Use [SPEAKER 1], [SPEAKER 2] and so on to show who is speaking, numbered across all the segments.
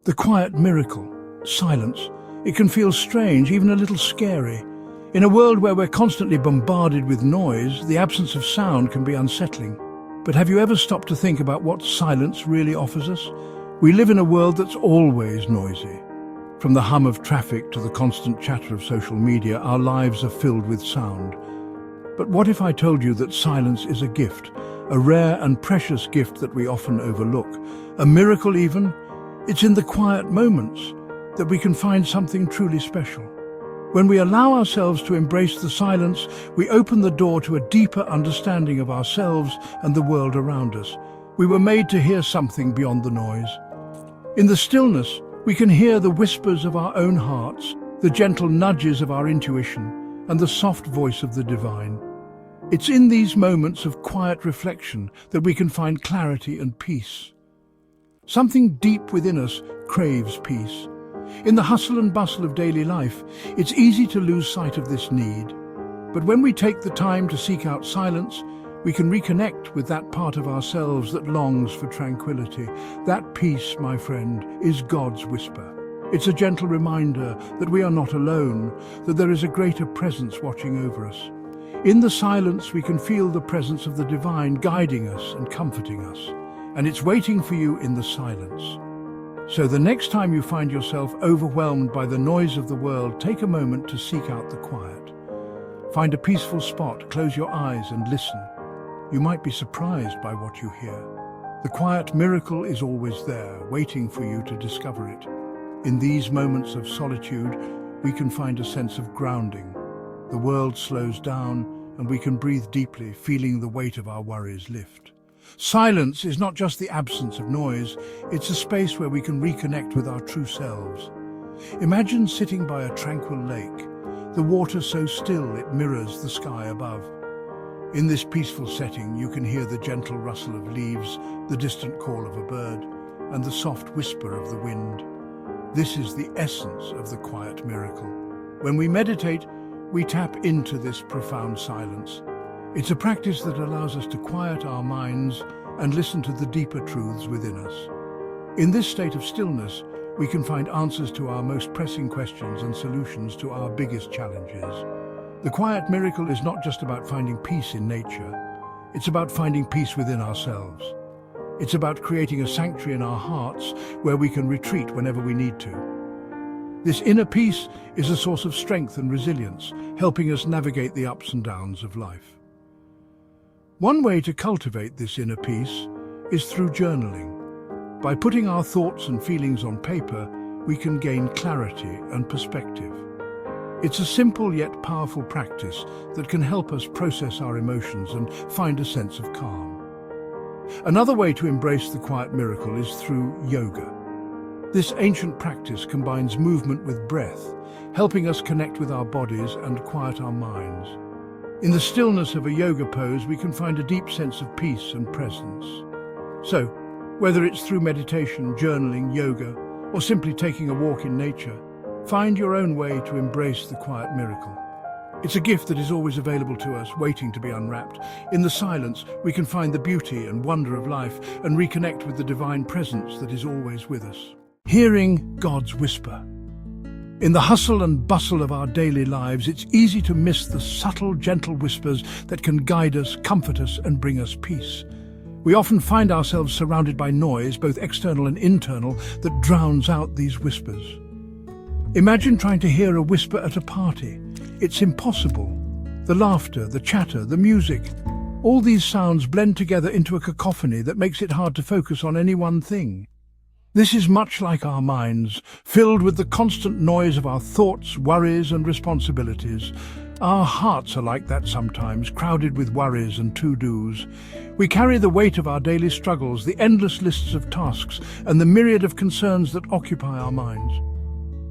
[SPEAKER 1] The quiet miracle, silence. It can feel strange, even a little scary. In a world where we're constantly bombarded with noise, the absence of sound can be unsettling. But have you ever stopped to think about what silence really offers us? We live in a world that's always noisy. From the hum of traffic to the constant chatter of social media, our lives are filled with sound. But what if I told you that silence is a gift, a rare and precious gift that we often overlook? A miracle even? It's in the quiet moments that we can find something truly special. When we allow ourselves to embrace the silence, we open the door to a deeper understanding of ourselves and the world around us. We were made to hear something beyond the noise. In the stillness, we can hear the whispers of our own hearts, the gentle nudges of our intuition, and the soft voice of the divine. It's in these moments of quiet reflection that we can find clarity and peace. Something deep within us craves peace. In the hustle and bustle of daily life, it's easy to lose sight of this need. But when we take the time to seek out silence, we can reconnect with that part of ourselves that longs for tranquility. That peace, my friend, is God's whisper. It's a gentle reminder that we are not alone, that there is a greater presence watching over us. In the silence, we can feel the presence of the divine guiding us and comforting us. And it's waiting for you in the silence. So the next time you find yourself overwhelmed by the noise of the world, take a moment to seek out the quiet. Find a peaceful spot, close your eyes and listen. You might be surprised by what you hear. The quiet miracle is always there, waiting for you to discover it. In these moments of solitude, we can find a sense of grounding. The world slows down and we can breathe deeply, feeling the weight of our worries lift. Silence is not just the absence of noise, it's a space where we can reconnect with our true selves. Imagine sitting by a tranquil lake, the water so still it mirrors the sky above. In this peaceful setting, you can hear the gentle rustle of leaves, the distant call of a bird, and the soft whisper of the wind. This is the essence of the quiet miracle. When we meditate, we tap into this profound silence. It's a practice that allows us to quiet our minds and listen to the deeper truths within us. In this state of stillness, we can find answers to our most pressing questions and solutions to our biggest challenges. The quiet miracle is not just about finding peace in nature. It's about finding peace within ourselves. It's about creating a sanctuary in our hearts where we can retreat whenever we need to. This inner peace is a source of strength and resilience, helping us navigate the ups and downs of life. One way to cultivate this inner peace is through journaling. By putting our thoughts and feelings on paper, we can gain clarity and perspective. It's a simple yet powerful practice that can help us process our emotions and find a sense of calm. Another way to embrace the quiet miracle is through yoga. This ancient practice combines movement with breath, helping us connect with our bodies and quiet our minds. In the stillness of a yoga pose, we can find a deep sense of peace and presence. So, whether it's through meditation, journaling, yoga, or simply taking a walk in nature, find your own way to embrace the quiet miracle. It's a gift that is always available to us, waiting to be unwrapped. In the silence, we can find the beauty and wonder of life and reconnect with the divine presence that is always with us. Hearing God's whisper. In the hustle and bustle of our daily lives, it's easy to miss the subtle, gentle whispers that can guide us, comfort us, and bring us peace. We often find ourselves surrounded by noise, both external and internal, that drowns out these whispers. Imagine trying to hear a whisper at a party. It's impossible. The laughter, the chatter, the music, all these sounds blend together into a cacophony that makes it hard to focus on any one thing. This is much like our minds, filled with the constant noise of our thoughts, worries, and responsibilities. Our hearts are like that sometimes, crowded with worries and to-dos. We carry the weight of our daily struggles, the endless lists of tasks, and the myriad of concerns that occupy our minds.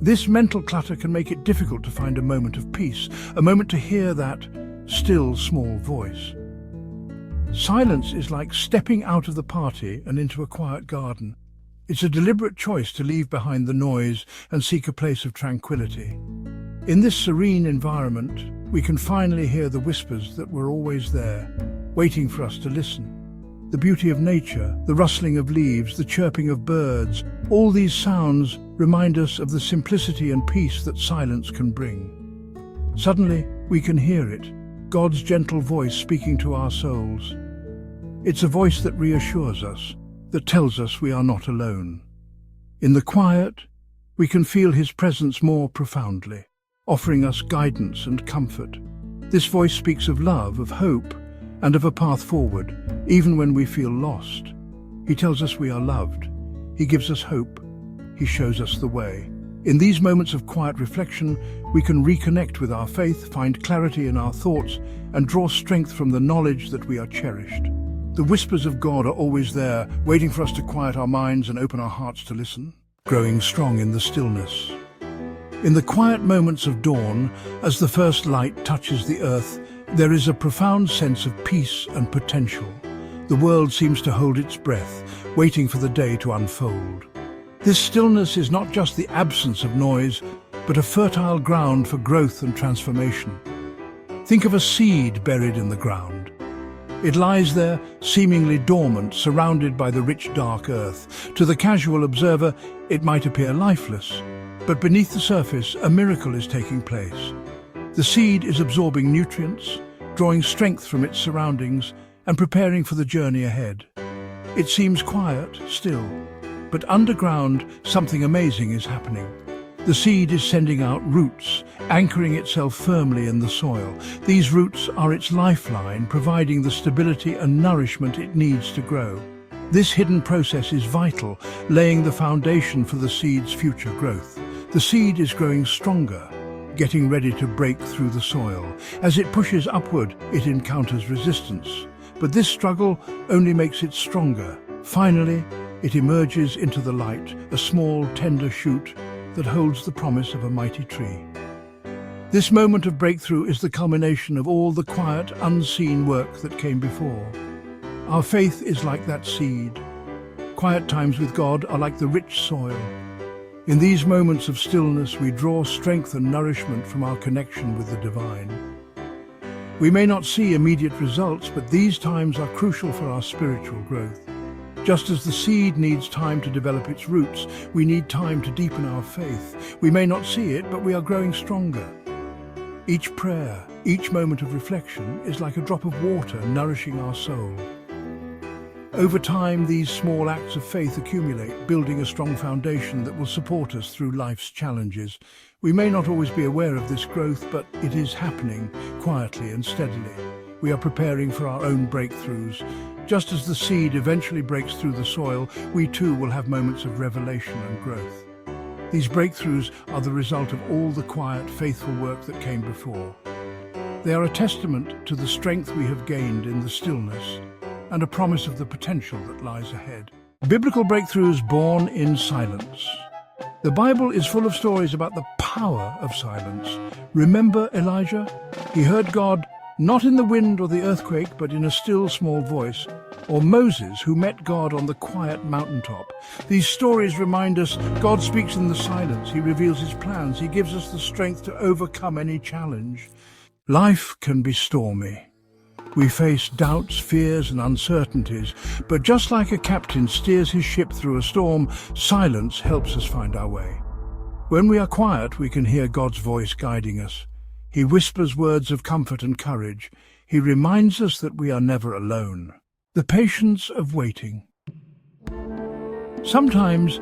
[SPEAKER 1] This mental clutter can make it difficult to find a moment of peace, a moment to hear that still, small voice. Silence is like stepping out of the party and into a quiet garden. It's a deliberate choice to leave behind the noise and seek a place of tranquility. In this serene environment, we can finally hear the whispers that were always there, waiting for us to listen. The beauty of nature, the rustling of leaves, the chirping of birds, all these sounds remind us of the simplicity and peace that silence can bring. Suddenly, we can hear it, God's gentle voice speaking to our souls. It's a voice that reassures us, that tells us we are not alone. In the quiet, we can feel His presence more profoundly, offering us guidance and comfort. This voice speaks of love, of hope, and of a path forward, even when we feel lost. He tells us we are loved. He gives us hope. He shows us the way. In these moments of quiet reflection, we can reconnect with our faith, find clarity in our thoughts, and draw strength from the knowledge that we are cherished. The whispers of God are always there, waiting for us to quiet our minds and open our hearts to listen, growing strong in the stillness. In the quiet moments of dawn, as the first light touches the earth, there is a profound sense of peace and potential. The world seems to hold its breath, waiting for the day to unfold. This stillness is not just the absence of noise, but a fertile ground for growth and transformation. Think of a seed buried in the ground. It lies there, seemingly dormant, surrounded by the rich, dark earth. To the casual observer, it might appear lifeless, but beneath the surface, a miracle is taking place. The seed is absorbing nutrients, drawing strength from its surroundings, and preparing for the journey ahead. It seems quiet, still, but underground, something amazing is happening. The seed is sending out roots, anchoring itself firmly in the soil. These roots are its lifeline, providing the stability and nourishment it needs to grow. This hidden process is vital, laying the foundation for the seed's future growth. The seed is growing stronger, getting ready to break through the soil. As it pushes upward, it encounters resistance. But this struggle only makes it stronger. Finally, it emerges into the light, a small, tender shoot that holds the promise of a mighty tree. This moment of breakthrough is the culmination of all the quiet, unseen work that came before. Our faith is like that seed. Quiet times with God are like the rich soil. In these moments of stillness, we draw strength and nourishment from our connection with the divine. We may not see immediate results, but these times are crucial for our spiritual growth. Just as the seed needs time to develop its roots, we need time to deepen our faith. We may not see it, but we are growing stronger. Each prayer, each moment of reflection is like a drop of water nourishing our soul. Over time, these small acts of faith accumulate, building a strong foundation that will support us through life's challenges. We may not always be aware of this growth, but it is happening quietly and steadily. We are preparing for our own breakthroughs. Just as the seed eventually breaks through the soil, we too will have moments of revelation and growth. These breakthroughs are the result of all the quiet, faithful work that came before. They are a testament to the strength we have gained in the stillness and a promise of the potential that lies ahead. Biblical breakthroughs born in silence. The Bible is full of stories about the power of silence. Remember Elijah? He heard God not in the wind or the earthquake, but in a still small voice. Or Moses, who met God on the quiet mountaintop. These stories remind us God speaks in the silence. He reveals His plans. He gives us the strength to overcome any challenge. Life can be stormy. We face doubts, fears, and uncertainties. But just like a captain steers his ship through a storm, silence helps us find our way. When we are quiet, we can hear God's voice guiding us. He whispers words of comfort and courage. He reminds us that we are never alone. The patience of waiting. Sometimes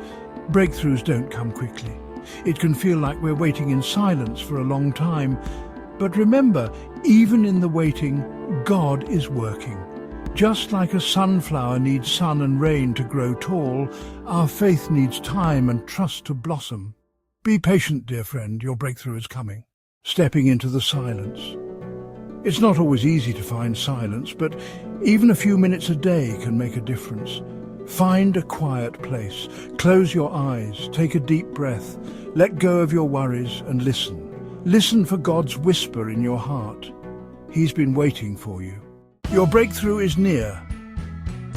[SPEAKER 1] breakthroughs don't come quickly. It can feel like we're waiting in silence for a long time. But remember, even in the waiting, God is working. Just like a sunflower needs sun and rain to grow tall, our faith needs time and trust to blossom. Be patient, dear friend, your breakthrough is coming. Stepping into the silence. It's not always easy to find silence, but even a few minutes a day can make a difference. Find a quiet place. Close your eyes, take a deep breath, let go of your worries and listen. Listen for God's whisper in your heart. He's been waiting for you. Your breakthrough is near.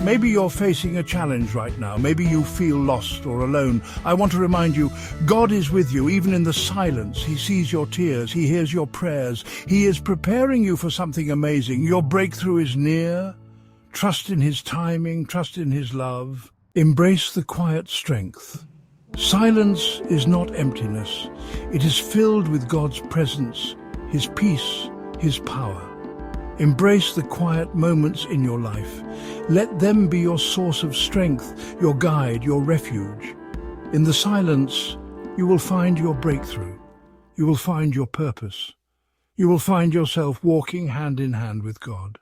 [SPEAKER 1] Maybe you're facing a challenge right now. Maybe you feel lost or alone. I want to remind you, God is with you, even in the silence. He sees your tears. He hears your prayers. He is preparing you for something amazing. Your breakthrough is near. Trust in His timing, trust in His love. Embrace the quiet strength. Silence is not emptiness. It is filled with God's presence, His peace, His power. Embrace the quiet moments in your life. Let them be your source of strength, your guide, your refuge. In the silence, you will find your breakthrough. You will find your purpose. You will find yourself walking hand in hand with God.